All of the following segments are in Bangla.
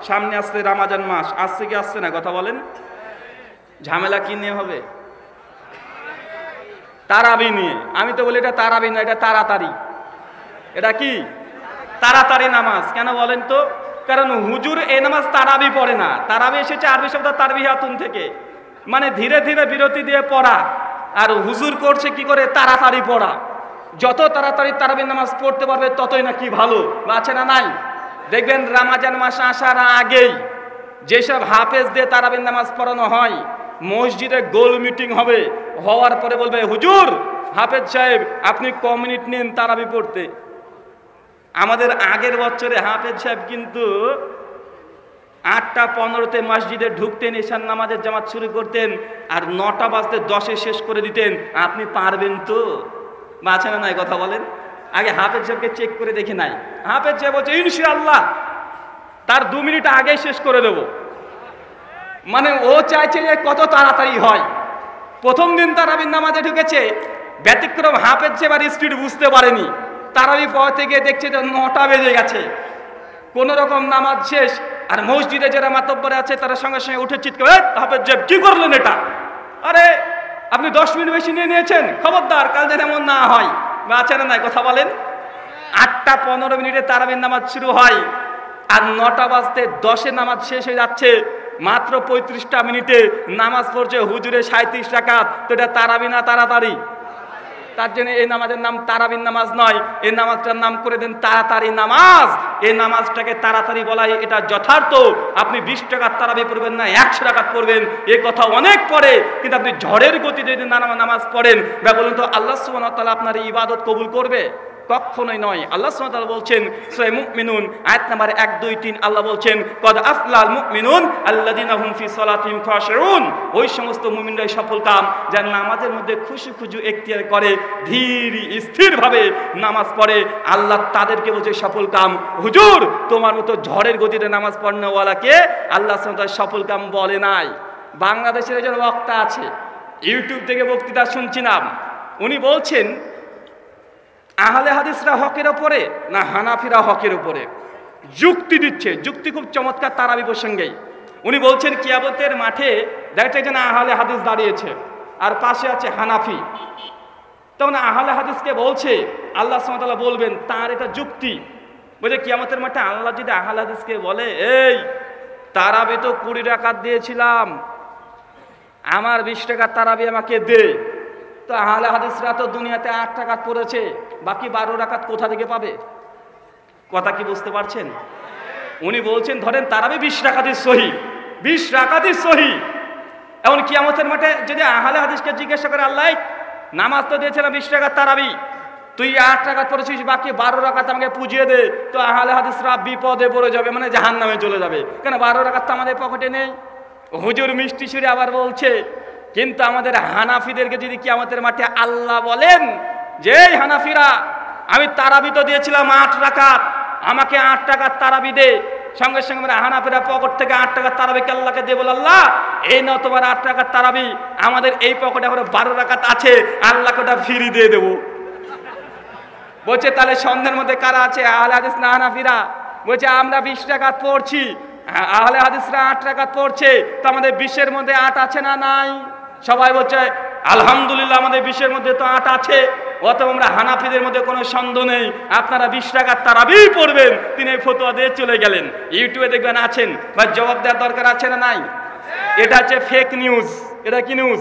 সামনে আসছে রমজান মাস, আসছে কি আসছে না কথা বলেন? ঝামেলা কি নিয়ে হবে? তারাবি নিয়ে। আমি তো বলি এটা তারাবি না, এটা তাড়াতাড়ি। এটা কি? তাড়াতাড়ি নামাজ। কেন বলেন তো? কারণ হুজুর এই নামাজ তারাবি পড়ে না। তারাবি এসেছে আরবি শব্দ তারবিহাতুন থেকে, মানে ধীরে ধীরে বিরতি দিয়ে পড়া। আর হুজুর করছে কি করে? তাড়াতাড়ি পড়া। যত তাড়াতাড়ি তারাবির নামাজ পড়তে পারবে ততই নাকি ভালো, আছে না নাই? দেখবেন রমজান মাস আসার আগেই যেসব হাফেজ দিয়ে তারাবির নামাজ পড়ানো হয়, মসজিদে গোল মিটিং হবে, হওয়ার পরে বলবে হুজুর হাফেজ সাহেব আপনি ক মিনিট নিন তারাবি পড়তে। আমাদের আগের বছরে হাফেজ সাহেব কিন্তু 8:15 মসজিদে ঢুকতেন, ঈশান নামাজের জামাত শুরু করতেন, আর 9:10 শেষ করে দিতেন। আপনি পারবেন তো? বা আছে না নাই কথা বলেন? আগে হাফেজ সাহেবকে চেক করে দেখে নাই। হাফেজ সাহেব বলছে ইনশাআল্লাহ তার 2 মিনিট আগেই শেষ করে দেব। মানে ও চাইছে যে কত তাড়াতাড়ি হয়। প্রথম দিন তারাবির নামাজে ঢুকেছে, ব্যতিক্রম হাফেজ সাহেব আর স্পিড বুঝতে পারেনি। তারাবি পড়তে গিয়ে দেখছে যে 9টা বেজে গেছে। কোন রকম নামাজ শেষ, আর মসজিদে যারা মাতব্বরে আছে তারা সঙ্গে সঙ্গে উঠে চিৎকার, হাফেজ সাহেব কি করলেন এটা? আরে আপনি 10 মিনিট বেশি নিয়ে নিয়েছেন, খবরদার কাল যেন এমন না হয়। বা আছে না নাই কথা বলেন? 8:15 তারাবির নামাজ শুরু হয়, আর 9:10 নামাজ শেষ হয়ে যাচ্ছে। মাত্র 35টা মিনিটে নামাজ পড়ছে হুজুরে 37 রাকাত। তো এটা তারাবি না তাড়াতাড়ি? তার জন্য এই নামাজের নাম তারাবির নামাজ নয়, এই নামাজটার নাম করে দেন তাড়াতাড়ি নামাজ। এই নামাজটাকে তাড়াতাড়ি বলাই এটা যথার্থ। আপনি 20 টাকার তারাবি পড়বেন না, 100 টাকাত পড়বেন, এ কথা অনেক পরে। কিন্তু আপনি ঝড়ের গতিতে যদি নামাজ পড়েন, বলুন তো আল্লাহ সুবহানাহু ওয়া তাআলা আপনার এই ইবাদত কবুল করবে? কখনোই নয়। আল্লাহ সুবহানাহু ওয়া তাআলা বলছেন সূরা মুমিনুন আয়াত নাম্বার 1, 2, 3, আল্লাহ বলছেন কদ আফলাল মুমিনুন আল্লাযিনা হুম ফি সালাতিহিম খাশিউন। ওই সমস্ত মুমিনরাই সফল কাম যারা নামাজের মধ্যে খুশু খুশু এখতিয়ার করে, ধীর স্থিরভাবে নামাজ পড়ে। আল্লাহ তাদেরকে বলছে সফল কাম। হুজুর তোমার মতো ঝড়ের গতিতে নামাজ পড়নেওয়ালাকে আল্লাহ সুবহানাহু ওয়া তাআলা সফল কাম বলে নাই। বাংলাদেশের একজন বক্তা আছে, ইউটিউব থেকে বক্তৃতা শুনছিলাম, উনি বলছেন আহলে হাদিসরা হকের উপরে না হানাফিরা হকের উপরে? যুক্তি দিচ্ছে, যুক্তি খুব চমৎকার তারাবি প্রসঙ্গেই। উনি বলছেন কিয়ামতের মাঠে দেখতে একজন আহলে হাদিস দাঁড়িয়েছে, আর পাশে আছে হানাফি। তখন আহলে হাদিসকে বলছে আল্লাহ সুবহানাহু ওয়া তাআলা বলবেন, তার এটা যুক্তি। বলে কিয়ামতের মাঠে আল্লাহ যদি আহলে হাদিসকে বলে এই তারাবি তো 20 রাকাত দিয়েছিলাম, আমার 20 টাকার তারাবি আমাকে দে। তো আহলে হাদিসরা তো দুনিয়াতে 8 রাকাত পড়েছে, বাকি 12 রাকাত কোথা থেকে পাবে? কথা কি বুঝতে পারছেন? উনি বলছেন ধরেন তারাবি 20 রাকাতই সহি, 20 রাকাতই সহি। এখন কিয়ামতের মাঠে যদি আহলে হাদিসকে জিজ্ঞাসা করে আল্লাহ নামাজ তো দিয়েছিলাম 20 টাকার তারাবি, তুই 8 রাকাত পড়েছিস, বাকি 12 রাকাত আমাকে পুজিয়ে দে। তো আহলে হাদিসরা বিপদে পড়ে যাবে, মানে জাহান্নামে চলে যাবে। কেন 12 রাকাত তো আমাদের পকেটে নেই। হুজুর মিষ্টি সুরে আবার বলছে কিন্তু আমাদের হানাফিদেরকে যদি কিয়ামতের মাঠে আল্লাহ বলেন যে হানাফিরা আমি তারাবি তো দিয়েছিলাম 8 রাকাত, আমাকে 8 টাকার তারাবি দে, সঙ্গে সঙ্গে আমরা হানাফিরা পকেট থেকে 8 টাকার তারাবিকে আল্লাহকে দিয়ে বলে আল্লাহ এই নাও তোমার 8 টাকার তারাবি, আমাদের এই পকেটে এখন 12 রাকাত আছে, আল্লাহকে ওটা ফ্রি দিয়ে দেবো। বলছে তাহলে সন্ধ্যের মধ্যে কারা আছে? আহলে হাদিস না হানাফিরা? বলছে আমরা 20 রাকাত পড়ছি, আহলে হাদিসরা 8 রাকাত পড়ছে, তো আমাদের 20-এর মধ্যে 8 আছে না নাই? সবাই বলছে আলহামদুলিল্লাহ আমাদের 20-এর মধ্যে তো 8 আছে। অতএব আমরা হানাফিদের মধ্যে কোনো সন্দেহ নেই, আপনারা 20 টাকার তারাবি পড়বেন। তিনি এই ফতোয়া দিয়ে চলে গেলেন। ইউটিউবে দেখবেন আছেন, বা জবাব দেওয়ার দরকার আছে না নাই? এটা হচ্ছে ফেক নিউজ। এটা কি নিউজ?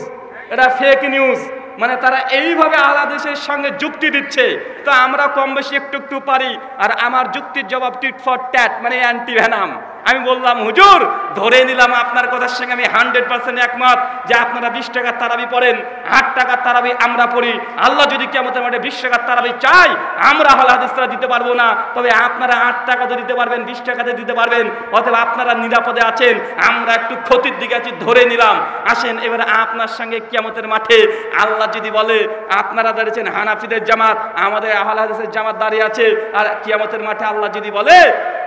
এটা ফেক নিউজ। মানে তারা এইভাবে আহলে হাদিসের সঙ্গে যুক্তি দিচ্ছে। তো আমরা কম বেশি একটু একটু পারি, আর আমার যুক্তির জবাব টিট ফর ট্যাট, মানে অ্যান্টি ভেনাম। আমি বললাম হুজুর ধরে নিলাম আপনার কথার সঙ্গে আমি 100% একমত যে আপনারা 20 টাকার তারাবি পড়েন, 8 টাকার তারাবি আমরা পড়ি। আল্লাহ যদি কিয়ামতের মাঠে 20 টাকার তারাবি চাই, আমরা আহলে হাদিসরা দিতে পারবো না, তবে আপনারা 8 টাকাতে দিতে পারবেন, 20 টাকাতে দিতে পারবেন। অতএব আপনারা নিরাপদে আছেন, আমরা একটু ক্ষতির দিকে আছি, ধরে নিলাম। আসেন এবারে আপনার সঙ্গে কিয়ামতের মাঠে আল্লাহ যদি বলে আপনারা দাঁড়িয়েছেন হানাফিদের জামাত, আমাদের আহলে হাদিসের জামাত দাঁড়িয়ে আছে, আর কিয়ামতের মাঠে আল্লাহ যদি বলে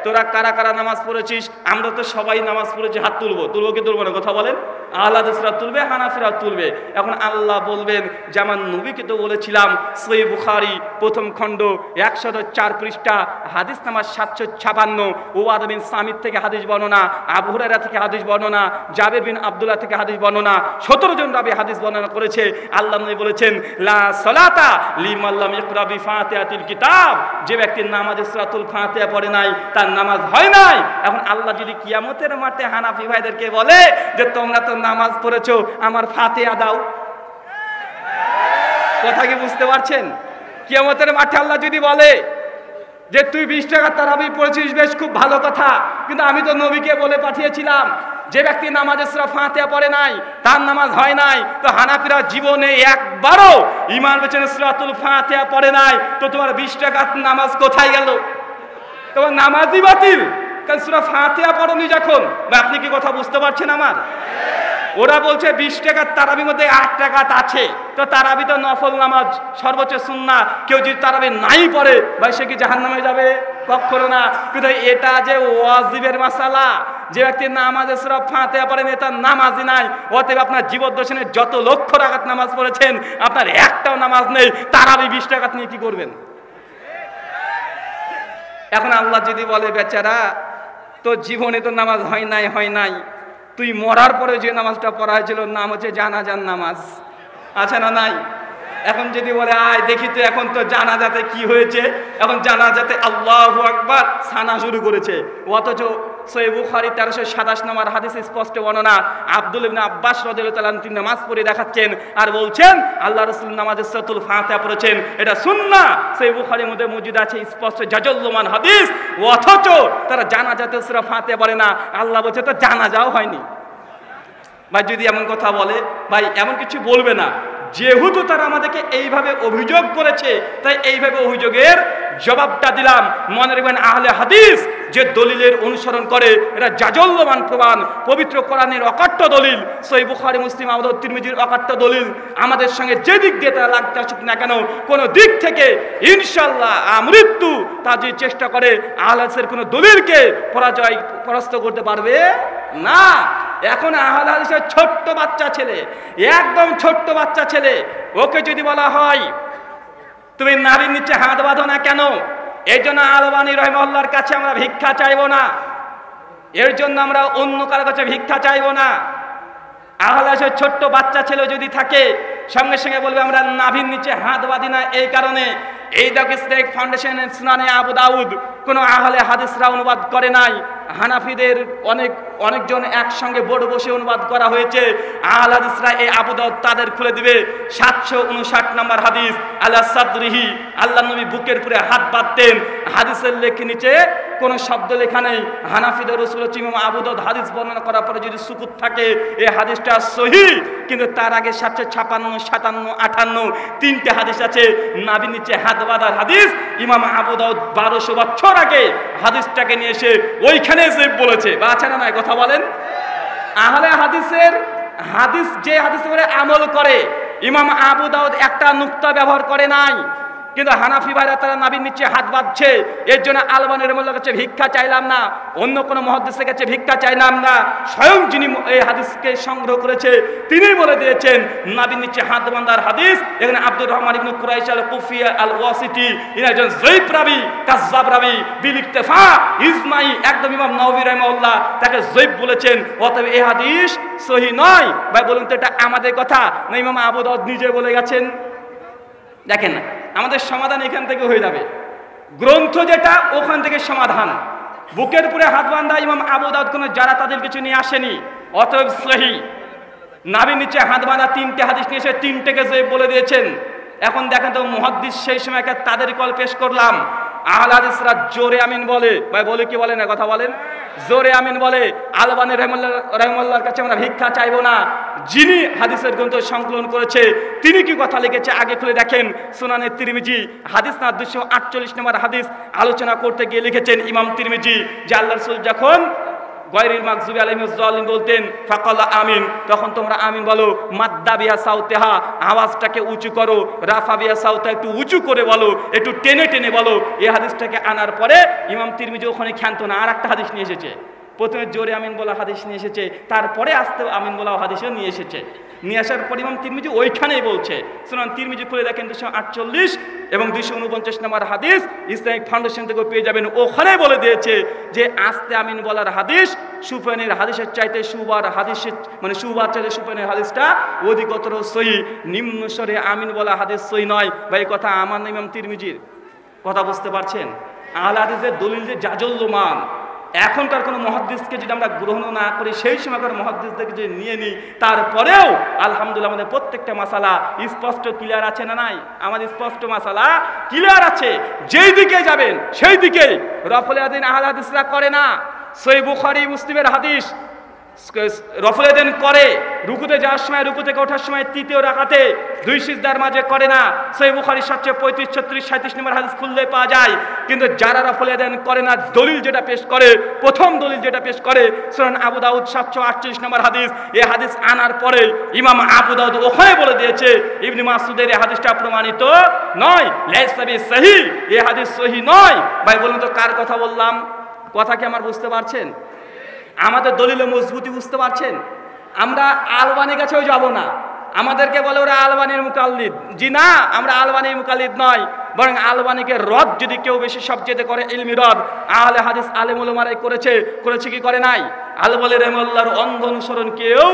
তোরা কারা কারা নামাজ পড়েছিস? আমরা তো সবাই নামাজ পড়েছি, হাত তুলবো কি তুলবো না? কথা বলেন। আহলে হাদিসরা তুলবে, হানাফিরা তুলবে। এখন আল্লাহ বলবেন যে আমার নবীকে তো বলেছিলাম, সহিহ বুখারী প্রথম খণ্ড 104 পৃষ্ঠা, হাদিস নাম্বার 756, উবাদ বিন সামিত থেকে হাদিস বর্ণনা, আবু হুরায়রা থেকে হাদিস বর্ণনা, জাবের বিন আব্দুল্লাহ থেকে হাদিস বর্ণনা, 17 জন রাবী হাদিস বর্ণনা করেছে। আল্লাহ নবী বলেছেন, লা সালাতা লিমান লাম ইয়াকরা বিফাতিহাতিল কিতাব, যে ব্যক্তি নামাজে সূরাতুল ফাতিহা পড়ে নাই তার নামাজ হয় নাই। এখন আল্লাহ যদি কিয়ামতের মাঠে হানাফি ভাইদেরকে বলে যে তোমরা তো নামাজ পড়েছো, আমার ফাতিহা দাও, কথা কি বুঝতে পারছেন? কিয়ামতের মাঠে আল্লাহ যদি বলে যে তুই 20 টাকা তারাবি পড়েছিস, বেশ খুব ভালো কথা, কিন্তু আমি তো নবীকে বলে পাঠিয়েছিলাম যে ব্যক্তি নামাজে সূরা ফাতিহা পড়ে নাই তার নামাজ হয় নাই। তো হানাফিরা জীবনে একবারও ঈমান বেচনে সূরাতুল ফাতিহা পড়ে নাই, তো তোমার 20 টাকার নামাজ কোথায় গেল? তোমার নামাজই বাতিল, কারণ সূরা ফাতিহা পড়নি যখন। বা আপনি কি কথা বুঝতে পারছেন আমার? ওরা বলছে 20 টাকার তারাবির মধ্যে 8 টাকাত আছে, তো তারাবি তো নফল নামাজ, সর্বোচ্চ সুন্নাহ, কেউ যদি তারাবি নাই পড়ে ভাই সে কি জাহান্নামে যাবে? কখনো না। কিন্তু এটা যে ওয়াজিবের মাসালা, যে ব্যক্তি নামাজে সূরা ফাতিহা পড়েন তার নামাজই নাই। অতএব আপনার জীবদ্দর্শনে যত লক্ষ রাকাত নামাজ পড়েছেন, আপনার একটাও নামাজ নেই। তারাবি 20 টাকাত নিয়ে কি করবেন? এখন আল্লাহ যদি বলে বেচারা তো জীবনে তো নামাজ হয় নাই, তুই মরার পরে যে নামাজটা পড়া হয়েছিল নাম হচ্ছে জানাজার নামাজ, আছে না নাই? এখন যদি বলে আয় দেখি তো এখন তো জানাজাতে কি হয়েছে, এখন জানাজাতে আল্লাহু আকবার সানা শুরু করেছে, অথচ সহিহ বুখারী 1327 নম্বর হাদিসে স্পষ্ট বর্ণনা, আব্দুল্লাহ ইবনে আব্বাস রাদিয়াল্লাহু তাআলা তিনি নামাজ পড়ে দেখাচ্ছেন আর বলছেন আল্লাহ রাসূল নামাজে সূরাতুল ফাতিহা পড়েছেন, এটা সুন্নাহ। সহিহ বুখারীর মধ্যে মজুদ আছে স্পষ্ট জাজল্লমান হাদিস, অথচ তারা জানাজাতে সূরা ফাতিহা পড়ে না। আল্লাহ বলছে তো জানাজাও হয়নি। ভাই যদি এমন কথা বলে, ভাই এমন কিছু বলবে না, যেহেতু তারা আমাদেরকে এইভাবে অভিযোগ করেছে তাই এইভাবে অভিযোগের জবাবটা দিলাম। মনে রাখবেন আহলে হাদিস যে দলিলের অনুসরণ করে এটা জাজল্যমান প্রমাণ, পবিত্র কোরআনের অকাট্য দলিল, সহিহ বুখারী, মুসলিম, আবু দাউদ, তিরমিজির অকাট্য দলিল। আমাদের সঙ্গে যে দিক দিয়ে তারা লাগতে আসুক না কেন, কোনো দিক থেকে ইনশাআল্লাহ আমৃত্যু তা যে চেষ্টা করে আহলে হাদিসের কোনো দলিলকে পরাস্ত করতে পারবে না। এখন আহলে হাদিসের ছোট্ট বাচ্চা ছেলে, একদম ছোট্ট বাচ্চা ছেলে, ওকে যদি বলা হয় তুমি নারীর নিচে হাত বাঁধো না কেন, এই জন্য আলবানী রহিমাহুল্লাহর কাছে আমরা ভিক্ষা চাইবো না, এর জন্য আমরা অন্য কারো কাছে ভিক্ষা চাইবো না। আহলে হাদিসের ছোট্ট বাচ্চা ছেলে যদি থাকে সঙ্গে সঙ্গে বলবে আমরা নাভির নিচে হাত বাঁধি না এই কারণে। এই দ্য ইসলামিক ফাউন্ডেশন সুনানে আবু দাউদ কোনো আহলে হাদিসরা অনুবাদ করে নাই, হানাফিদের অনেকজন একসঙ্গে বোর্ড বসে অনুবাদ করা হয়েছে। আহলে হাদিসরা এই আবু দাউদ তাদের খুলে দিবে 759 নম্বর হাদিস, আলা সাদরিহি, আল্লাহ নবী বুকের উপরে হাত বাঁধতেন, হাদিসের লেখে নিচে কোনো শব্দ লেখা নেই। হানাফিদের রাসূল ইমাম আবু দাউদ হাদিস বর্ণনা করার পরে যদি সুকুত থাকে এই হাদিসটা সহিহ, কিন্তু তার আগে 756, 57, 58 তিনটে হাদিস আছে নাভির নিচে হাত বাঁধার হাদিস। ইমাম আবু দাউদ 1200 বছর আগে হাদিসটাকে নিয়ে এসে ওইখানে যে বলেছে, বা আছে না নাই কথা বলেন? আহলে হাদিসের হাদিস যে হাদিসের উপরে আমল করে ইমাম আবু দাউদ একটা নুক্তা ব্যবহার করে নাই, কিন্তু হানাফি ভাইরা তারা নাভির নিচে হাত বাঁধছে। এর জন্য আলবানী রহিমাহুল্লাহর কাছে ভিক্ষা চাইলাম না, অন্য কোনো মুহাদ্দিসের কাছে ভিক্ষা চাইলাম না, স্বয়ং যিনি এই হাদিসকে সংগ্রহ করেছে তিনি বলে দিয়েছেন নাভির নিচে হাত বাঁধার হাদিস। এখানে আব্দুর রহমান ইবনে কুরাইশ আল কুফি আল ওয়াসিতি ইনি একজন যঈফ রাবী, কাযযাব রাবী, বিল ইক্তেফা ইজমাই, একদম ইমাম নাওয়ী রাহিমাহুল্লাহ তাকে যঈফ বলেছেন। অতএব এই হাদিস সহিহ নয়। ভাই বলুন তো এটা আমাদের কথা না ইমাম আবু দাউদ নিজে বলে গেছেন? দেখেন না, আমাদের সমাধান এখান থেকে হয়ে যাবে, গ্রন্থ যেটা ওখান থেকে সমাধান। বুকের উপরে হাত বাঁধা ইমাম আবু দাউদ কোনো যারা তাদের কিছু নিয়ে আসেনি, অতএব সহিহ। নাভির নিচে হাত বাঁধা তিনটে হাদিস নিয়ে এসে তিনটেকে যে বলে দিয়েছেন। এখন দেখেন তো মুহাদ্দিস সেই সময় তাদের কল পেশ করলাম, আহলে হাদিসরা জোরে আমিন বলে, ভাই বলে কি বলে না কথা বলেন? জোরে আমিন বলে। আলবানী রহিমাহুল্লাহর কাছে আমরা ভিক্ষা চাইবো না, যিনি হাদিসের গ্রন্থ সংকলন করেছে তিনি কি কথা লিখেছে আগে খুলে দেখেন। সুনানে তিরমিজি হাদিস না 248 নম্বর হাদিস আলোচনা করতে গিয়ে লিখেছেন ইমাম তিরমিজি যে আল্লাহ রাসূল যখন গায়রিল মাগযুবি আলাইহিম যালিম বলতেন ফাকালা আমিন, তখন তোমরা আমিন বলো। মাদ্দা বিহা সাউতেহা, আওয়াজটাকে উঁচু করো। রাফা বিহা সাউতা, একটু উঁচু করে বলো, একটু টেনে টেনে বলো। এই হাদিসটাকে আনার পরে ইমাম তিরমিজি ওখানে ক্ষান্ত না, আর একটা হাদিস নিয়ে এসেছে। প্রথমে জোরে আমিন বলা হাদিস নিয়ে এসেছে, তারপরে আস্তে আমিন বলা হাদিসও নিয়ে এসেছে। নিয়ে আসার পর ইমাম তিরমিজি ওইখানেই বলছে, সুনান তিরমিজি খুলে দেখেন 248 এবং 249 নম্বর হাদিস, ইসলামিক ফাউন্ডেশন থেকে পেয়ে যাবেন। ওখানে বলে দিয়েছে যে আস্তে আমিন বলার হাদিস সুফিয়ানের হাদিসের চাইতে শুবার হাদিসের মানে শুবার চাইতে সুফিয়ানের হাদিসটা অধিকতর সহিহ। নিম্ন স্বরে আমিন বলা হাদিস সহিহ নয়। ভাই কথা আমার না ইমাম তিরমিজির কথা, বুঝতে পারছেন? আহলে হাদিসের দলিল যে জাজল্যমান। এখনকার কোনো মুহাদ্দিসকে যদি আমরা গ্রহণ না করি, সেই সময়কার মুহাদ্দিসদেরকে যদি নিয়ে নিই, তারপরেও আলহামদুলিল্লাহ আমাদের প্রত্যেকটা মাসালা স্পষ্ট ক্লিয়ার আছে না নাই? আমাদের স্পষ্ট মাসালা ক্লিয়ার আছে। যেই দিকে যাবেন সেই দিকেই। রফুল ইয়াদাইন আহলে হাদিসরা করে না। সহিহ বুখারী মুসলিমের হাদিস, রফুল ইয়াদাইন করে রুকুতে যাওয়ার সময়, রুকু থেকে ওঠার সময় তৃতীয় রাকাতে দুই সিজদার মাঝে করে না। সহিহ বুখারী 735, 36, 37 নম্বর হাদিস খুললে পাওয়া যায়। কিন্তু যারা রফুল ইয়াদাইন করে না, দলিল যেটা পেশ করে, প্রথম দলিল যেটা পেশ করে সুনান আবু দাউদ 738 নম্বর হাদিস। এই হাদিস আনার পরে ইমাম আবু দাউদ ওখানে বলে দিয়েছে ইবনে মাসউদের এই হাদিসটা প্রমাণিত নয়, লাইসা বিসহিহ, এই হাদিস সহিহ নয়। ভাই বলুন তো কার কথা বললাম? কথা কি আমার বুঝতে পারছেন? আমাদের দলিলে মজবুতি বুঝতে পারছেন? আমরা আলবানির কাছেও যাব না। আমাদেরকে বলে ওরা আলবানির মুকাল্লিদ। জি না, আমরা আলবানির মুকাল্লিদ নয়, বরং আলবানিকে রদ যদি কেউ বেশি সবচেয়ে করে ইলমি রদ আহলে হাদিস আলেম উলামারাই করেছে কি করে নাই? আলবলী রাহিমাহুল্লাহর অন্ধ অনুসরণ কেউ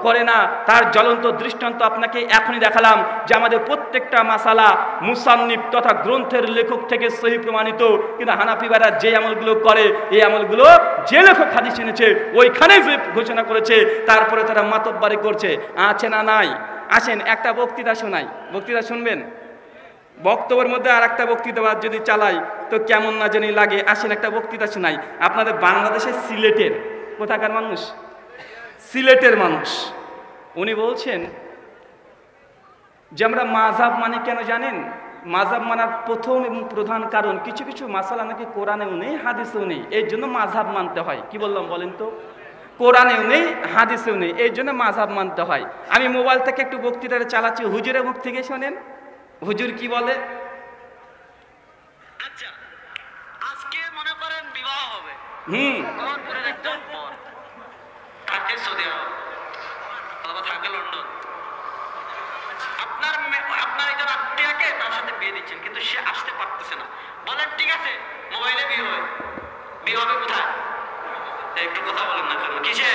করে না। তার জ্বলন্ত দৃষ্টান্ত আপনাকে এখনই দেখালাম যে আমাদের প্রত্যেকটা মাসালা মুসান্নিফ তথা গ্রন্থের লেখক থেকে সহিহ প্রমাণিত। কিন্তু হানাফি ভাইরা যে আমলগুলো করে, এই আমলগুলো যে লেখক হাদিস এনেছে ওইখানেই ঘোষণা করেছে, তারপরে তারা মাতব্বারি করছে। আছে না নাই? আসেন একটা বক্তৃতা শোনাই, বক্তৃতা শুনবেন? বক্তব্যের মধ্যে আর একটা বক্তৃতা যদি চালাই তো কেমন না জানি লাগে। আসেন একটা বক্তৃতা শোনাই। আপনাদের বাংলাদেশের সিলেটের কোথাকার মানুষ? সিলেটের মানুষ। উনি বলছেন যে আমরা মাযহাব মানে কেন জানেন? মাযহাব মানার প্রথম এবং প্রধান কারণ কিছু কিছু মাসালা নাকি কোরআনেও নেই, হাদিসেও নেই, এই জন্য মাযহাব মানতে হয়। কি বললাম বলেন তো? কোরআনেও নেই, হাদিসেও নেই, এই জন্য মাযহাব মানতে হয়। আমি মোবাইল থেকে একটু বক্তৃতাটা চালাচ্ছি, হুজুরের মুখ থেকে শোনেন হুজুর কি বলে। আচ্ছা, আজকে মনে করেন বিবাহ হবে, থাকে সৌদি আরব অথবা থাকে লন্ডন। আপনার একজন আত্মীয়কে তার সাথে বিয়ে দিচ্ছেন, কিন্তু সে আসতে পারতেছে না। বলেন ঠিক আছে, মোবাইলে বিয়ে হয়। বিয়ে হবে কোথায়? একটু কথা বলেন না কেন? কিসে?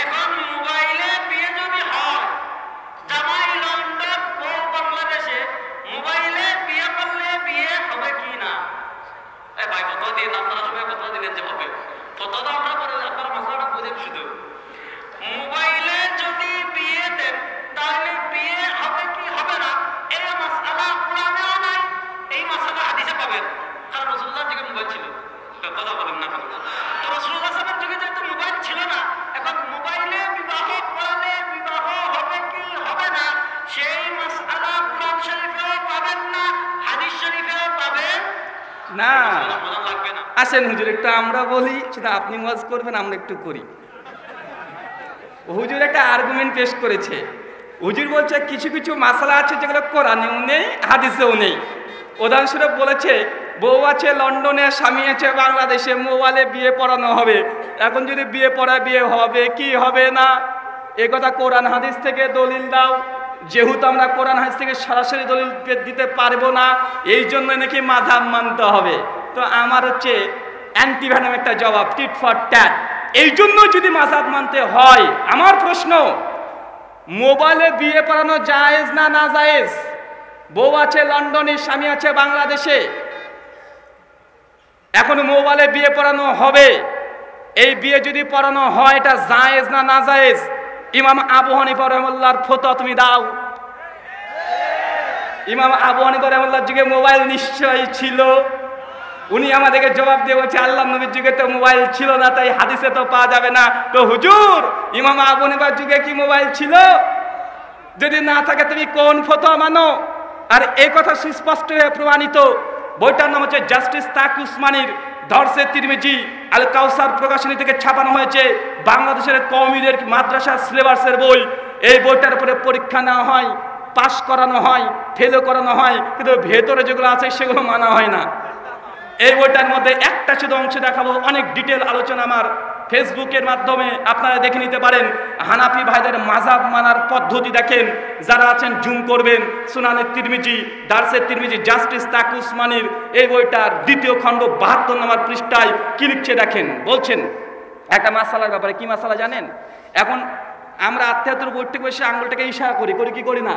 এখন মোবাইলে বিয়ে যদি হয়, জামাই লন্ডন, বউ বাংলাদেশে, মোবাইলে বিয়ে করলে বিয়ে হবে কি না? ভাই ফতোয়া দিন, আপনারা সবাই ফতোয়া দিলেন যে হবে। ফতোয়া আমরা করে আপনারা মাসালাটা বুঝেন। শুধু মোবাইলে যদি বিয়ে দেন তাহলে বিয়ে হবে কি হবে না, এই মাসালা কোরআনেও নাই, এই মাসালা হাদিসে পাবেন। কারণ রাসূলুল্লাহর যুগে মোবাইল ছিল। কথা বলেন না কেন? তো রাসূলুল্লাহ সাল্লাল্লাহু আলাইহি ওয়াসাল্লামের যুগে যেহেতু মোবাইল ছিল না, এখন মোবাইলে বিবাহ করলে বিবাহ হবে কি হবে না, সেই মাসআলা কোরআন শরীফেও পাবেন না, হাদিস শরীফেও পাবেন না। লাগবে না। আসেন হুজুর একটু আমরা বলি, সেটা আপনি ওয়াজ করবেন, আমরা একটু করি। হুজুর একটা আর্গুমেন্ট পেশ করেছে। হুজুর বলছে কিছু কিছু মাসালা আছে যেগুলো কোরআনেও নেই, হাদিসেও নেই। উদাহরণস্বরূপ বলেছে বউ আছে লন্ডনে, স্বামী আছে বাংলাদেশে, মোবাইলে বিয়ে পড়ানো হবে। এখন যদি বিয়ে পড়া বিয়ে হবে কি হবে না, এ কথা কোরআন হাদিস থেকে দলিল দাও। যেহেতু আমরা কোরআন হাদিস থেকে সরাসরি দলিল দিতে পারবো না, এই জন্য নাকি মাযহাব মানতে হবে। তো আমার হচ্ছে অ্যান্টিভ্যানাম একটা জবাব, টিট ফর ট্যাট। এই জন্য যদি মাযহাব মানতে হয়, আমার প্রশ্ন, মোবাইলে বিয়ে পড়ানো জায়েজ না না জায়েজ? বউ আছে লন্ডনে, স্বামী আছে বাংলাদেশে, এখন মোবাইলে বিয়ে পড়ানো হবে। এই বিয়ে যদি পড়ানো হয় এটা জায়েজ না না জায়েজ? ইমাম আবু হানিফা রাহিমাহুল্লাহর ফতোয়া তুমি দাও। ইমাম আবু হানিফা রাহিমাহুল্লাহর যুগে মোবাইল নিশ্চয়ই ছিল। উনি আমাদেরকে জবাব দিয়ে বলছে আল্লাহর নবীর যুগে তো মোবাইল ছিল না, তাই হাদিসে তো পাওয়া যাবে না। তো হুজুর ইমাম আবু হানিফার যুগে কি মোবাইল ছিল? যদি না থাকে তুমি কোন ফতোয়া মানো? আর এই কথা সুস্পষ্ট হয়ে প্রমাণিত, বইটার নাম হচ্ছে জাস্টিস তাকি উসমানির দরসে তিরমিজি আল কাউসার প্রকাশনী থেকে ছাপানো হয়েছে, বাংলাদেশের কওমিদের মাদ্রাসা সিলেবাসের বই। এই বইটার উপরে পরীক্ষা নেওয়া হয়, পাস করানো হয়, ফেলও করানো হয়, কিন্তু ভেতরে যেগুলো আছে সেগুলো মানা হয় না। এই বইটার মধ্যে একটা শুধু অংশ দেখাবো, অনেক ডিটেল আলোচনা আমার ফেসবুকের মাধ্যমে আপনারা দেখে নিতে পারেন। হানাফি ভাইদের মাযহাব মানার পদ্ধতি দেখেন, যারা আছেন জুম করবেন। সুনানে তিরমিজি, দারসে তিরমিজি, জাস্টিস তাকি উসমানির এই বইটার 2য় খণ্ড 72 নম্বর পৃষ্ঠায় কি লিখছে দেখেন। বলছেন একটা মাসালার ব্যাপারে, কি মাসালা জানেন? এখন আমরা আত্মীয়তার বইটা বসে আঙুলটাকে ইশারা করি, করি কি করি না?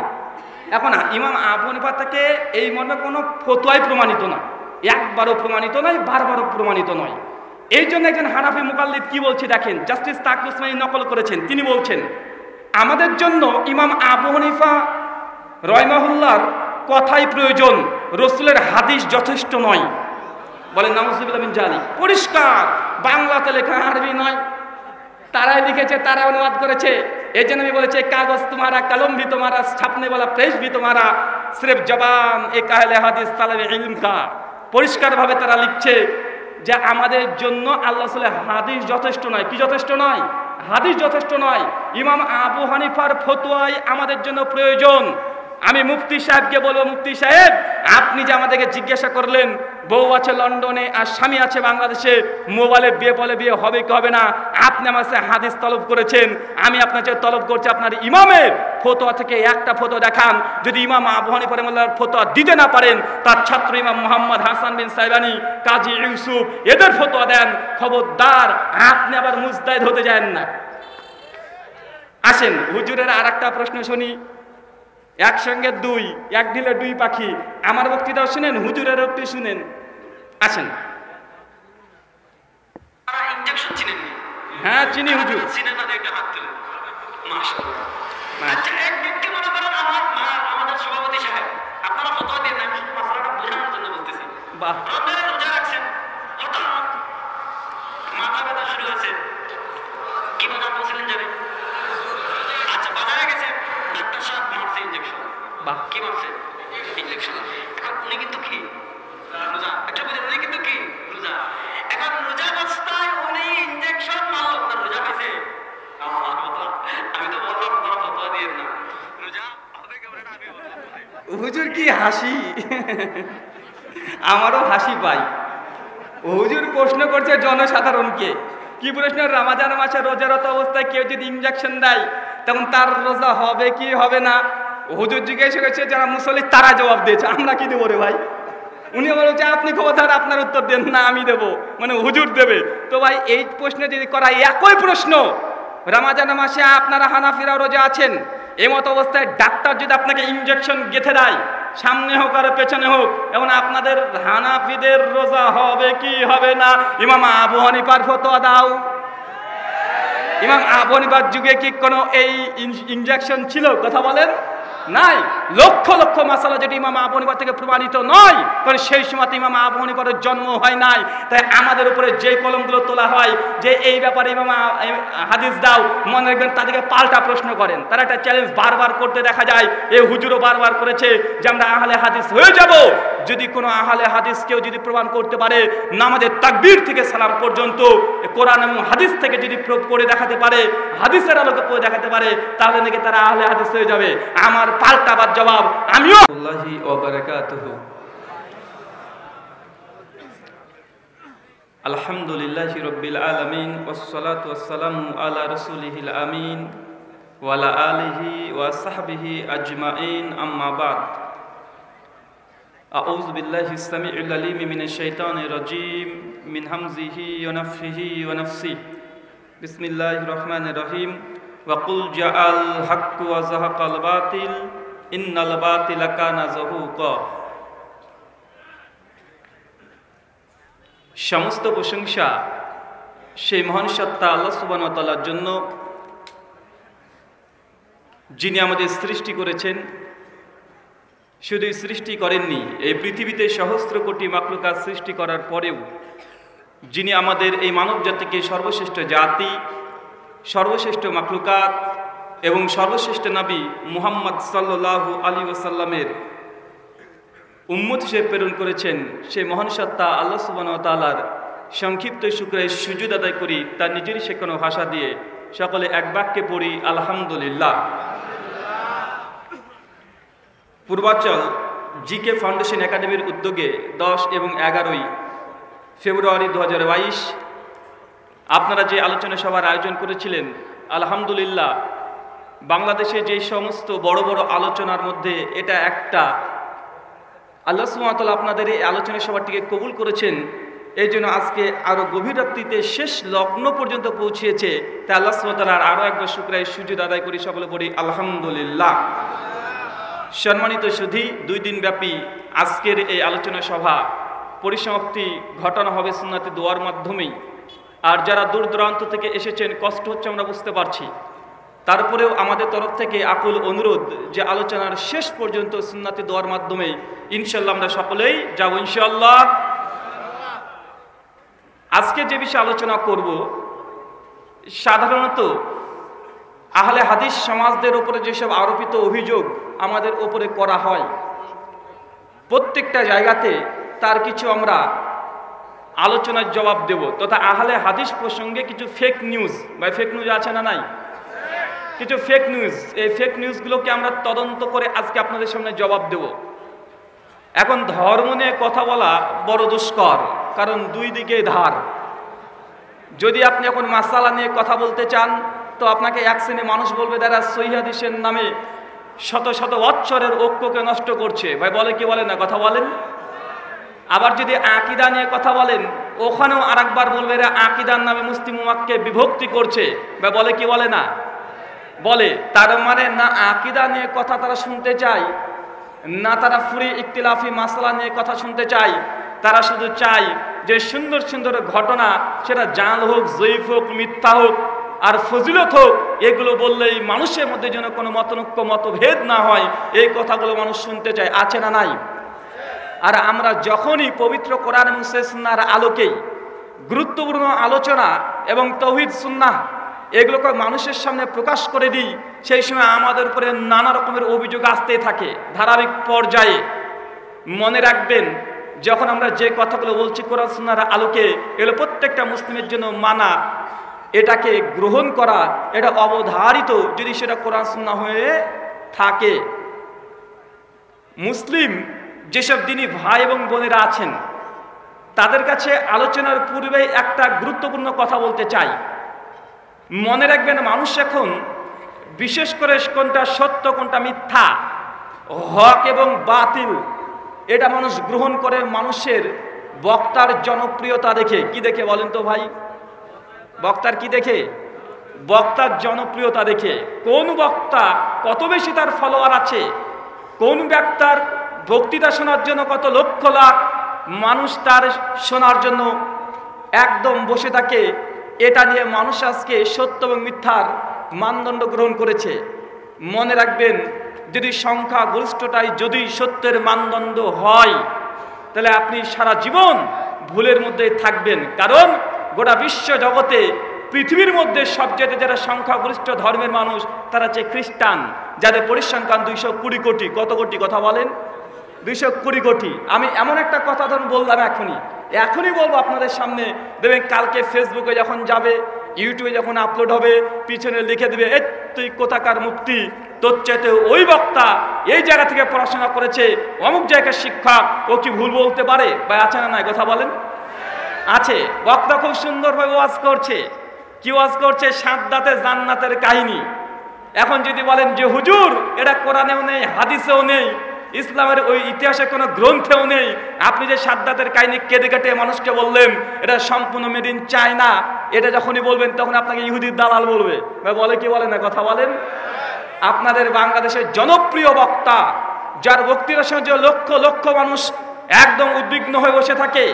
এখন ইমাম আবু হানিফা থেকে এই মর্মে কোনো ফতোয়াই প্রমাণিত না, একবারও প্রমাণিত নয়, বারবারও প্রমাণিত নয়। এই জন্য একজন হানাফি মুকাল্লিদ কি বলছে দেখেন, জাস্টিস তাকি উসমানি নকল করেছেন। তিনি বলছেন আমাদের জন্য ইমাম আবু হানিফা রাহিমাহুল্লাহর কথাই প্রয়োজন, রাসূলের হাদিস যথেষ্ট নয়। বলেন নাউজুবিল্লাহ মিন জালিক। পরিষ্কার বাংলাতে লেখা, আরবি নয়। তারাই লিখেছে, তারা অনুবাদ করেছে। এই জন্য আমি বলেছি কাগজ তোমারা, কলম ভি তোমারা, ছাপনে वाला প্রেস ভি তোমারা, সির্ফ জবান এক আহলে হাদিস তালেবে ইলম কা। পরিষ্কারভাবে তারা লিখছে যে আমাদের জন্য আল্লাহ রাসূলের হাদিস যথেষ্ট নয়। কি যথেষ্ট নয়? হাদিস যথেষ্ট নয়। ইমাম আবু হানিফার ফতোয়াই আমাদের জন্য প্রয়োজন। আমি মুফতি সাহেবকে বলবো, মুফতি সাহেব আপনি যে আমাদেরকে জিজ্ঞাসা করলেন বউ আছে লন্ডনে আর স্বামী আছে বাংলাদেশে, মোবাইলে বিয়ে বলে বিয়ে হবে কি হবে না, আপনি আমার কাছে হাদিস তলব করেছেন, আমি আপনার কাছে তলব করছি আপনার ইমামের ফতোয়া থেকে একটা ফতোয়া দেখান। যদি ইমাম আবু হানিফা রাহিমাহুল্লাহর ফতোয়া দিতে না পারেন, তার ছাত্র ইমাম মুহাম্মদ হাসান বিন সাইবানি, কাজী ইউসুফ এদের ফতোয়া দেন, খবরদার আপনি আবার মুজতাহিদ হতে যান না। আসেন হুজুরের আর একটা প্রশ্ন শুনি। একসঙ্গে দুই, এক ঢিলে দুই পাখি। আমার বক্তৃতাও শুনেন, হুজুরের একটু শুনেন। আসেন। ইনজেকশন চিনেন? হ্যাঁ চিনি হুজুর। চিনেন না? একটা হাত তুলে। মাশাআল্লাহ। আচ্ছা, এক ব্যক্তি মনে করেন আমাদের সভাপতি সাহেব, আপনারা ফতোয়া দেন না, আমি শুধু মাসালাটা বোঝানোর জন্য বলতেছি। বাহ। রমজানে রোজা রাখছেন, হঠাৎ মাথা ব্যথা শুরু হয়েছে। কি বাজার বলছিলেন জানেন? আচ্ছা, বাজারে গেছে, ডাক্তার সাহেব মারছে ইনজেকশন। বাহ। কি মারছে? ইনজেকশন। এখন উনি কিন্তু কি রোজা, একটা বুঝেন, উনি কিন্তু কি রোজা। এখন রোজা অবস্থায় উনি ইনজেকশন মারলো, তার রোজা পাইছে? আমি তো বললাম তোরা ফতোয়া দিয়ে না, রোজা হবে কেমন আমি বলবো। হুজুর কি হাসি, আমারও হাসি পাই। হুজুর প্রশ্ন করছে জনসাধারণকে। কি প্রশ্ন? রমজান মাসে রোজারত অবস্থায় কেউ যদি ইনজেকশন দেয় তখন তার রোজা হবে কি হবে না? হুজুর জিজ্ঞাসা করছে, যারা মুসল্লি তারা জবাব দিয়েছে, আমরা কি দেবো রে ভাই? উনি বলছে আপনি খবরদার আপনার উত্তর দেন না, আমি দেব, মানে হুজুর দেবে। তো ভাই এই প্রশ্ন যদি করা, একই প্রশ্ন রমজান মাসে আপনারা হানাফিরা রোজা আছেন, এমত অবস্থায় ডাক্তার যদি আপনাকে ইনজেকশন গেঁথে দেয়, সামনে হোক আর পেছনে হোক, এবং আপনাদের হানাফিদের রোজা হবে কি হবে না? ইমাম আবু হানিফার ফতোয়া দাও। ইমাম আবু হানিফার যুগে কি কোনো এই ইনজেকশন ছিল? কথা বলেন। নাই। লক্ষ লক্ষ মাসালা যেটি ইমাম আবু হানিফা থেকে প্রমাণিত নয়, কারণ সেই সময় ইমাম আবু হানিফার জন্ম হয় নাই। তাই আমাদের উপরে যে কলমগুলো তোলা হয় যে এই ব্যাপারে ইমাম হাদিস দাও, মনে রাখবেন তাদেরকে পাল্টা প্রশ্ন করেন। তারা একটা চ্যালেঞ্জ বারবার করতে দেখা যায়। এই হুজুরও বারবার করেছে যে আমরা আহলে হাদিস হয়ে যাব যদি কোনো আহলে হাদিস কেউ যদি প্রমাণ করতে পারে নামাজের তাকবীর থেকে সালাম পর্যন্ত কোরআন এবং হাদিস থেকে যদি পড়ে দেখাতে পারে, হাদিসের আলোকে পড়ে দেখাতে পারে, তাহলে নাকি তারা আহলে হাদিস হয়ে যাবে। আমার পাল্টাবার জবাব আমিও। আল্লাহি ওয়া বারাকাতুহু। আলহামদুলিল্লাহি রাব্বিল আলামিন ওয়াস সালাতু ওয়াস সালামু আলা রাসূলিহিল আমিন ওয়া আলা আলিহি ওয়া সাহবিহি আজমাইন, আম্মা বাদ। আউযু বিল্লাহিস সামিউল আলিম মিনাশ শাইতানির রাজীম মিন হামজিহি ওয়া নাফসিহি ওয়া নাফসিহি। বিসমিল্লাহির রহমানির রহিম। ওয়া কুল জাআল হাক্কু ওয়া যাহাকাল বাতিল ইন্নাল বাতিলা কানা যাহুকা। সমস্ত প্রশংসা সেই মহান সত্তা আল্লাহ সুবহানাহু ওয়া তাআলার জন্য, যিনি আমাদের সৃষ্টি করেছেন। শুধুই সৃষ্টি করেননি, এই পৃথিবীতে সহস্র কোটি মাখলুকাত সৃষ্টি করার পরেও যিনি আমাদের এই মানব জাতিকে সর্বশ্রেষ্ঠ জাতি, সর্বশ্রেষ্ঠ মাখলুকাত এবং সর্বশ্রেষ্ঠ নবী মুহাম্মদ সাল্লাল্লাহু আলাইহি ওয়াসাল্লামের উম্মত হিসেবে প্রেরণ করেছেন, সেই মহান সত্তা আল্লাহ সুবহানাহু ওয়া তাআলার সংক্ষিপ্ত শুকরের সুজুদ আদায় করি তার নিজেরই শেখানো ভাষা দিয়ে। সকলে এক বাক্যে পড়ি আলহামদুলিল্লাহ। পূর্বাচল জিকে ফাউন্ডেশন একাডেমির উদ্যোগে 10 এবং 11 ফেব্রুয়ারি 2022 আপনারা যে আলোচনা সভার আয়োজন করেছিলেন, আলহামদুলিল্লাহ বাংলাদেশে যে সমস্ত বড় বড় আলোচনার মধ্যে এটা একটা। আল্লাহ সুবহানাহু ওয়া তাআলা আপনাদের এই আলোচনা সভাটিকে কবুল করেছেন, এই জন্য আজকে আরও গভীর রাত্রিতে শেষ লগ্ন পর্যন্ত পৌঁছিয়েছে। তাই আল্লাহ সুবহানাহু ওয়া তাআলার আরও একবার শুকরিয়া সুজুদ আদায় করি, সকলে পড়ি আলহামদুলিল্লাহ। সম্মানিত সুধী, 2 দিন ব্যাপী আজকের এই আলোচনা সভা পরিসমাপ্তি ঘটানো হবে সুন্নতি দোয়ার মাধ্যমেই। আর যারা দূর দূরান্ত থেকে এসেছেন, কষ্ট হচ্ছে আমরা বুঝতে পারছি, তারপরেও আমাদের তরফ থেকে আকুল অনুরোধ যে আলোচনার শেষ পর্যন্ত সুন্নতি দোয়ার মাধ্যমে ইনশাল্লাহ আমরা সকলেই যাব ইনশাল্লাহ। আজকে যে বিষয়ে আলোচনা করব, সাধারণত আহলে হাদিস সমাজদের উপরে যেসব আরোপিত অভিযোগ আমাদের উপরে করা হয়, প্রত্যেকটা জায়গাতে তার কিছু আমরা আলোচনার জবাব দেব। তথা আহলে হাদিস প্রসঙ্গে কিছু ফেক নিউজ বা ফেক নিউজ আছে না নাই, কিছু ফেক নিউজ, এই ফেক নিউজগুলোকে আমরা তদন্ত করে আজকে আপনাদের সামনে জবাব দেব। এখন ধর্ম নিয়ে কথা বলা বড় দুষ্কর, কারণ 2 দিকে ধার। যদি আপনি এখন মাসালা নিয়ে কথা বলতে চান, তো আপনাকে এক শ্রেণী মানুষ বলবে যারা সহিহ হাদিসের নামে শত শত বৎসরের ঐক্যকে নষ্ট করছে। ভাই বলে কি বলে না, কথা বলেন। আবার যদি আকীদা নিয়ে কথা বলেন, ওখানেও আরেকবার বলবে এরা আকীদার নামে মুসলিম উম্মাহকে বিভক্তি করছে। ভাই বলে কি বলে না, বলে। তার মানে না আকীদা নিয়ে কথা তারা শুনতে চায়, না তারা ফুরি ইখতিলাফি মাসলা নিয়ে কথা শুনতে চায়। তারা শুধু চায় যে সুন্দর সুন্দর ঘটনা, সেটা জাল হোক, জয়ীফ হোক, মিথ্যা হোক আর ফজিলত হোক, এগুলো বললেই মানুষের মধ্যে যেন কোনো মতনৈক্য মতভেদ না হয়, এই কথাগুলো মানুষ শুনতে চায়। আছে না নাই? আর আমরা যখনই পবিত্র কোরআন এবং সুন্নাহর আলোকেই গুরুত্বপূর্ণ আলোচনা এবং তাওহীদ সুন্নাহ এগুলোকে মানুষের সামনে প্রকাশ করে দিই, সেই সময় আমাদের উপরে নানা রকমের অভিযোগ আসতে থাকে ধারাবাহিক পর্যায়ে। মনে রাখবেন, যখন আমরা যে কথাগুলো বলছি কোরআন সুন্নাহর আলোকে, এগুলো প্রত্যেকটা মুসলিমের জন্য মানা, এটাকে গ্রহণ করা, এটা অবধারিত যদি সেটা কোরআন সুন্নাহ হয়ে থাকে। মুসলিম যেসব দিনই ভাই এবং বোনেরা আছেন, তাদের কাছে আলোচনার পূর্বে একটা গুরুত্বপূর্ণ কথা বলতে চাই। মনে রাখবেন, মানুষ এখন বিশেষ করে কোনটা সত্য কোনটা মিথ্যা, হক এবং বাতিল, এটা মানুষ গ্রহণ করে মানুষের বক্তার জনপ্রিয়তা দেখে। কি দেখে বলেন তো ভাই? বক্তার কি দেখে? বক্তার জনপ্রিয়তা দেখে। কোন বক্তা কত বেশি তার ফলোয়ার আছে, কোন বক্তার বক্তৃতা শোনার জন্য কত লক্ষ লাখ মানুষ তার শোনার জন্য একদম বসে থাকে, এটা নিয়ে মানুষ আজকে সত্য এবং মিথ্যার মানদণ্ড গ্রহণ করেছে। মনে রাখবেন, যদি সংখ্যাগরিষ্ঠটাই যদি সত্যের মানদণ্ড হয়, তাহলে আপনি সারা জীবন ভুলের মধ্যে থাকবেন। কারণ গোটা বিশ্ব জগতে পৃথিবীর মধ্যে সবচেয়ে যারা সংখ্যাগরিষ্ঠ ধর্মের মানুষ, তারা হচ্ছে খ্রিস্টান, যাদের পরিসংখ্যান 220 কোটি। কত কোটি কথা বলেন? 220 কোটি। আমি এমন একটা কথা ধরুন বললাম, এখনই বলবো আপনাদের সামনে, দেখবেন কালকে ফেসবুকে যখন যাবে, ইউটিউবে যখন আপলোড হবে, পিছনে লিখে দেবে, এ তুই কোথাকার মুফতি, তোর চাইতে ওই বক্তা এই জায়গা থেকে পড়াশোনা করেছে, অমুক জায়গার শিক্ষক, ও কি ভুল বলতে পারে? বা আছে না নাই, কথা বলেন? আছে। বক্তা খুব সুন্দরভাবে ওয়াজ করছে। কি ওয়াজ করছে? 7 দাঁতে জান্নাতের কাহিনী। এখন যদি বলেন যে হুজুর এটা কোরআনেও নেই, হাদিসেও নেই, ইসলামের ওই ইতিহাসে কোনো গ্রন্থেও নেই, আপনি যে 7 দাঁতের কাহিনী কেটে কেটে মানুষকে বললেন এটা সম্পূর্ণ মেড ইন চায়না, এটা যখনই বলবেন তখন আপনাকে ইহুদির দালাল বলবে। বলে কি বলে না, কথা বলেন? আপনাদের বাংলাদেশের জনপ্রিয় বক্তা, যার বক্তৃতার সঙ্গে লক্ষ লক্ষ মানুষ একদম উদ্বিগ্ন হয়ে বসে থাকে,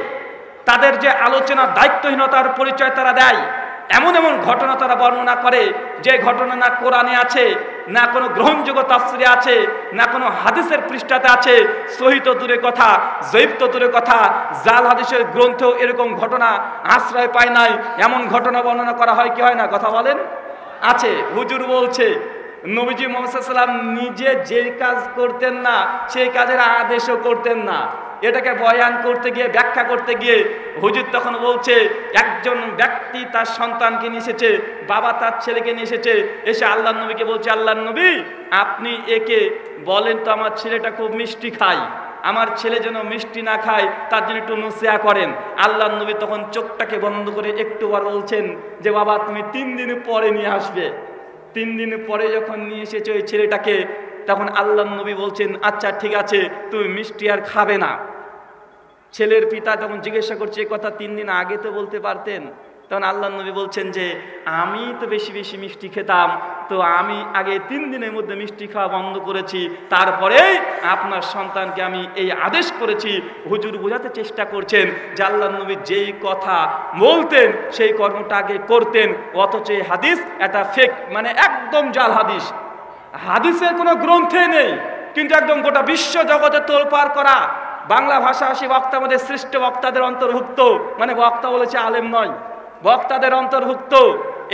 তাদের যে আলোচনা দায়িত্বহীনতার পরিচয় তারা দেয়, এমন এমন ঘটনা তারা বর্ণনা করে যে ঘটনা না কোরআনে আছে, না কোনো গ্রহণযোগ্য তাফসিরে আছে, না কোনো হাদিসের পৃষ্ঠাতে আছে। সহিহ তো দূরের কথা, জয়ীফ তো দূরের কথা, জাল হাদিসের গ্রন্থেও এরকম ঘটনা আশ্রয় পায় নাই। এমন ঘটনা বর্ণনা করা হয় কি হয় না, কথা বলেন? আছে। হুজুর বলছে নবীজি মুহাম্মদ সাল্লাল্লাহু আলাইহি ওয়াসাল্লাম নিজে যে কাজ করতেন না, সেই কাজের আদেশও করতেন না। এটাকে বয়ান করতে গিয়ে, ব্যাখ্যা করতে গিয়ে হুজুর তখন বলছে, একজন ব্যক্তি তার সন্তানকে নিয়ে এসেছে, বাবা তার ছেলেকে নিয়ে এসেছে, এসে আল্লাহর নবীকে বলছে, আল্লাহর নবী আপনি একে বলেন তো আমার ছেলেটা খুব মিষ্টি খায়, আমার ছেলে যেন মিষ্টি না খায়, তার জন্য একটু নসিহত করেন। আল্লাহর নবী তখন চোখটাকে বন্ধ করে একটুবার বলছেন যে বাবা তুমি 3 দিন পরে নিয়ে আসবে। 3 দিন পরে যখন নিয়ে এসেছে ওই ছেলেটাকে, তখন আল্লাহর নবী বলছেন আচ্ছা ঠিক আছে, তুমি মিষ্টি আর খাবে না। ছেলের পিতা তখন জিজ্ঞাসা করছে, এ কথা 3 দিন আগে তো বলতে পারতেন। তখন আল্লাহর নবী বলছেন যে আমি তো বেশি বেশি মিষ্টি খেতাম, তো আমি আগে 3 দিনের মধ্যে মিষ্টি খাওয়া বন্ধ করেছি, তারপরে আপনার সন্তানকে আমি এই আদেশ করেছি। হুজুর বোঝাতে চেষ্টা করছেন যে আল্লাহর নবী যেই কথা বলতেন সেই কর্মটা আগে করতেন, অথচ এই হাদিস এটা ফেক, মানে একদম জাল হাদিস। হাদিসের কোনো গ্রন্থে নেই, কিন্তু একদম গোটা বিশ্ব জগতে তোলপাড় করা, বাংলা ভাষাভাষী বক্তা আমাদের শ্রেষ্ঠ বক্তাদের অন্তর্ভুক্ত, মানে বক্তা বলেছে আলেম নয়, বক্তাদের অন্তর্ভুক্ত।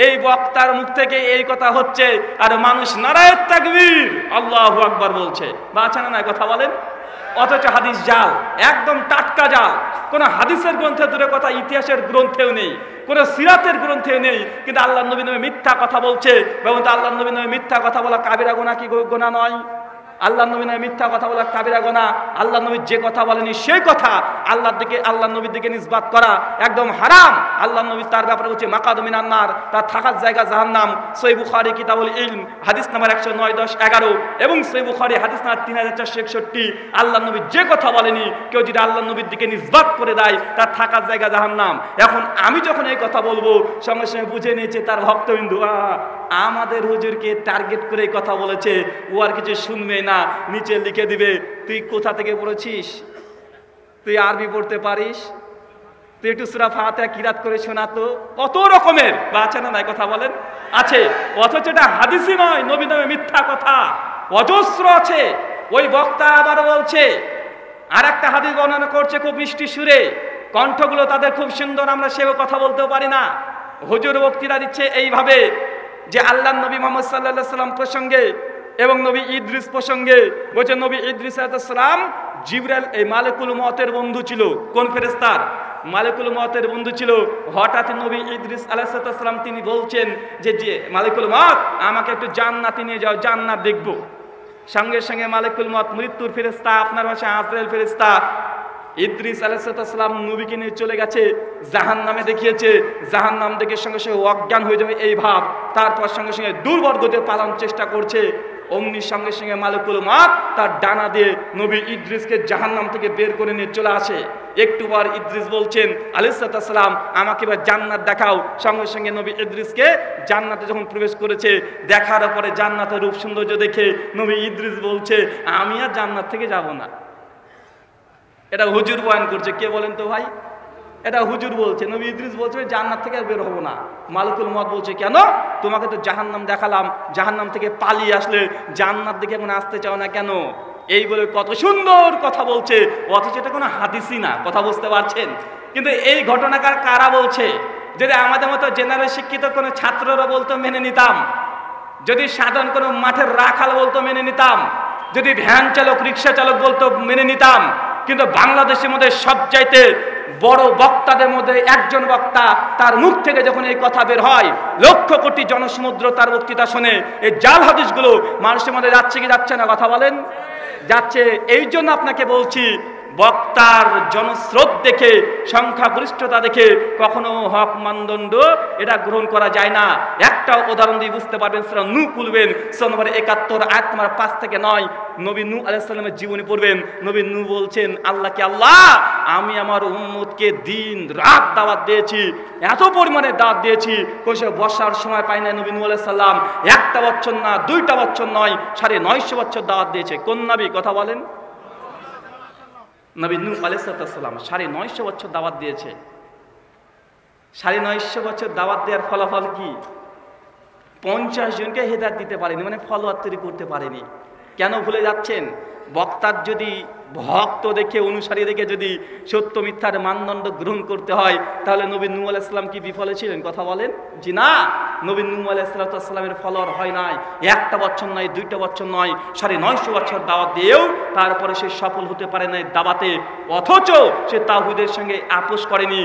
এই বক্তার মুখ থেকে এই কথা হচ্ছে, আর মানুষ নারায়ে তাকবীর আল্লাহু আকবার বলছে, বা আছে না কথা বলেন, অথচ হাদিস জাল, একদম টাটকা জাল। কোন হাদিসের গ্রন্থে দূরে কথা, ইতিহাসের গ্রন্থেও নেই, কোন সিরাতের গ্রন্থেও নেই, কিন্তু আল্লাহর নবী নামে মিথ্যা কথা বলছে। এবং আল্লাহর নবী নামে মিথ্যা কথা বলা কাবিরা গুনাহ কি গুনাহ নয়? আল্লাহর নবী নামে মিথ্যা কথা বলা কাবিরা গুনাহ। আল্লাহর নবী যে কথা বলেনি সেই কথা আল্লাহর নবীর দিকে নিসবাত করা একদম হারাম। আল্লাহর নবী তার ব্যাপারে বলছে মাকাদু মিনান নার, তার থাকার জায়গা জাহান্নাম। সহিহ বুখারী কিতাবুল ইলম হাদিস নাম্বার 109, 10, 11 এবং সহিহ বুখারী হাদিস নাম্বার 3461। আল্লাহর নবী যে কথা বলেনি, কেউ যদি আল্লাহর নবীর দিকে নিসবাত করে দেয় তার থাকার জায়গা জাহান্নাম। এখন আমি যখন এই কথা বলবো, সঙ্গে সঙ্গে বুঝে নিয়েছে তার ভক্তবিন্দু আমাদের হুজুরকে টার্গেট করে এই কথা বলেছে, ও আর কিছু শুনবে না, নিচে লিখে দিবে তুই কোথা থেকে পড়েছিস, তুই আরবি পড়তে পারিস, তুই একটু সূরা ফাতিহা কিরাত করে শোনা তো। কত রকমের বা আছে না কথা বলেন, আছে। অথচ এটা হাদিসই নয়, নবী নামে মিথ্যা কথা অজস্র আছে। ওই বক্তা আবার বলছে, আর একটা হাদিস বর্ণনা করছে খুব মিষ্টি সুরে, কণ্ঠগুলো তাদের খুব সুন্দর, আমরা সেও কথা বলতেও পারি না। হুজুর বক্তৃতা দিচ্ছে এইভাবে যে আল্লাহর নবী মুহাম্মদ সাল্লাল্লাহু আলাইহি সাল্লাম প্রসঙ্গে এবং নবী ইদ্রিস প্রসঙ্গে বলছে, নবী ইদ্রিস আলাইহিস সালাম জিবরাইল এই মালিকুল মউতের বন্ধু ছিল। কোন ফেরেশতার? মালিকুল মউতের বন্ধু ছিল। হঠাৎ নবী ইদ্রিস আলাইহিস সালাম তিনি বলছেন যে মালিকুল মউত আমাকে একটু জান্নাতে নিয়ে যাও, জান্নাত দেখব। সঙ্গে সঙ্গে মালিকুল মউত মৃত্যুর ফেরেশতা, আপনার ভাষায় আজরাইল ফেরেশতা, ইদ্রিস আলাইহিস সালাম নবীকে নিয়ে চলে গেছে, জাহান্নামে দেখিয়েছে, জাহান্নাম দেখে সঙ্গে সঙ্গে অজ্ঞান হয়ে যাবে এই ভাব, তারপর সঙ্গে সঙ্গে দুর্বর্গতে পালানোর চেষ্টা করছে। অমনির সঙ্গে সঙ্গে মালিকুল মউত তার ডানা দিয়ে নবী ইদ্রিসকে জাহান্নাম থেকে বের করে নিয়ে চলে আসে। একটুবার ইদ্রিস বলছেন আলাইহিস সালাম আমাকে এবার জান্নাত দেখাও। সঙ্গে সঙ্গে নবী ইদ্রিসকে জান্নাতে যখন প্রবেশ করেছে, দেখার পরে জান্নাতের রূপ সৌন্দর্য দেখে নবী ইদ্রিস বলছে আমি আর জান্নাত থেকে যাব না। এটা হুজুর বয়ান করছে, কে বলেন তো ভাই? এটা হুজুর বলছে। নবী ইদ্রিস বলছে জান্নাত থেকে বের হবো না। মালিকুল মউত বলছে কেন? তোমাকে তো জাহান্নাম দেখালাম, জাহান্নাম থেকে পালিয়ে আসলে জান্নাত দিকে এখন আসতে চাও না কেন? এই বলে কত সুন্দর কথা বলছে, অথচ এটা কোনো হাদিসই না। কথা বুঝতে পারছেন? কিন্তু এই ঘটনাকার কারা বলছে? যদি আমাদের মতো জেনারেল শিক্ষিত কোনো ছাত্ররা বলতো মেনে নিতাম, যদি সাধারণ কোনো মাঠের রাখাল বলতো মেনে নিতাম, যদি ভ্যান চালক রিক্সা চালক বলতো মেনে নিতাম। কিন্তু বাংলাদেশের মধ্যে সবচাইতে বড় বক্তাদের মধ্যে একজন বক্তা, তার মুখ থেকে যখন এই কথা বের হয়, লক্ষ কোটি জনসমুদ্র তার বক্তৃতা শুনে এই জাল হাদিসগুলো মানুষের মধ্যে যাচ্ছে কি যাচ্ছে না? কথা বলেন, যাচ্ছে। এই জন্য আপনাকে বলছি, বক্তার জনস্রোত দেখে, সংখ্যাগরিষ্ঠতা দেখে কখনো হক মানদণ্ড এটা গ্রহণ করা যায় না। একটা উদাহরণ দিয়ে বুঝতে পারবেন, সূরা নূহ খুলবেন, সূরা নম্বর 71 আয়াত নম্বর 5 থেকে 9, নবী নূহ আলাইহিস সালামের জীবনী পড়বেন। নবী নূহ বলছেন আল্লাহকে, আল্লাহ আমি আমার উম্মতকে দিন রাত দাওয়াত দিয়েছি, এত পরিমাণে দাওয়াত দিয়েছি, কোষে বসার সময় পাই না। নবী নূহ আলাইহিস সালাম 1টা বছর না 2টা বছর নয়, 950 বছর দাওয়াত দিয়েছে। কোন নবী? কথা বলেন। নবী নূহ আলাইহিস সালাম 950 বছর দাওয়াত দিয়েছে। 950 বছর দাওয়াত দেওয়ার ফলাফল কি? 50 জনকে হেদায়েত দিতে পারেনি, মানে ফলোয়ার তৈরি করতে পারেনি। কেন ভুলে যাচ্ছেন? বক্তার যদি ভক্ত দেখে, অনুসারী দেখে যদি সত্য মিথ্যার মানদণ্ড গ্রহণ করতে হয়, তাহলে নবী নূহ আলাইহিস সালাম কি বিফলে ছিলেন? কথা বলেন, জি না। নবী নূহ আলাইহিস সালামের ফলোয়ার হয় নাই, একটা বছর নয়, 2টা বছর নয়, 950 বছর দাওয়াত দিয়েও তারপরে সে সফল হতে পারে নাই দাওয়াতে। অথচ সে তাওহীদের সঙ্গে আপোষ করেনি।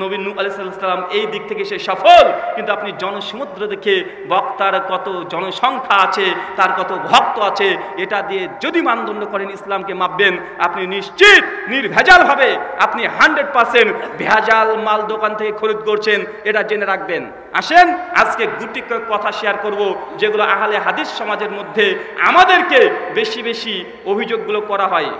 নবী নূহ আলাইহিস সালাম এই দিক থেকে সে সফল। কিন্তু আপনি জনসমুদ্র দেখে বক্তার কত জনসংখ্যা আছে, তার কত ভক্ত আছে, এটা দিয়ে যদি মানদণ্ড করেন ইসলামকে মাপবেন, আপনি নিশ্চিত নির্ভেজাল ভাবে আপনি 100% ভেজাল মাল দোকান থেকে খরিদ করছেন, এটা জেনে রাখবেন। আসেন আজকে গুটি কয়েক কথা শেয়ার করব যেগুলো আহলে হাদিস সমাজের মধ্যে আমাদেরকে বেশি বেশি অভিযোগগুলো করা হয়।